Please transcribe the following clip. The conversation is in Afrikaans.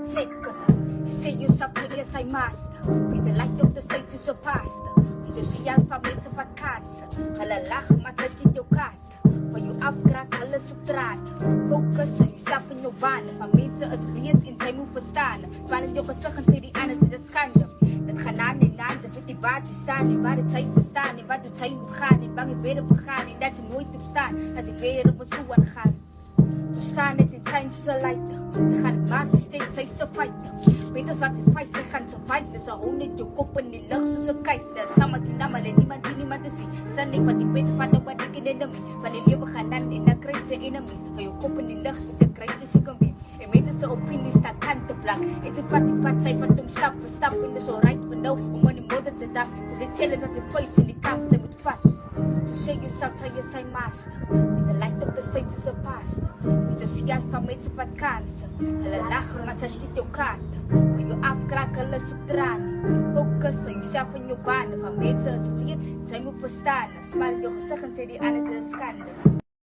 Second, say yourself to yes I master. Be the light of the state to surpass. Social family to vat cancer. Halalach matas in your cat. For you afkrak hulle subtraat. Focus on yourself and your baan. Family is breed in sy moet verstaan. Terwyl in jou gesig en sê die ander dit is skande. Dit gaan aan en aan, ze weet nie waar jy staan en waar die tyd bestaan en wat die tyd moet gaan en bang jy weer op vergaan en dat jy nooit opstaan as jy weer op so aangaan. So staan het in skyn soos 'n lighter. Sy gaan het maak die steeds, sy is 'n fighter. Weet as wat sy fight, sy gaan survive. Dis 'n hou net jou kop in die lug soos 'n kite. Saam die naam en niemand te sien. San ek wat ek weet van nou wat ek in enemy. Van die lewe gaan dan en dan kry sy enemies. Van jou kop in die lug, dit kry jy so kan be. En weet as sy opinie staan kant op blank. En sy vat die pad, sy vat hom stap vir stap. En dis alright vir nou, om in die modder te tap. Sy sê tell dat sy face in die kamp, sy moet vat. So say yourself, say you're sy master. In the light of the state is a pastor. Wie sosiaal van mense wat kansen. Hulle lag, maar sy skiet jou kaarte. Maar jou afkraak, hulle subtraan. Focus on yourself en jou baan. Van mense is vreed, sy moet verstaan. Smal in jou gesig en sê die ander is skande.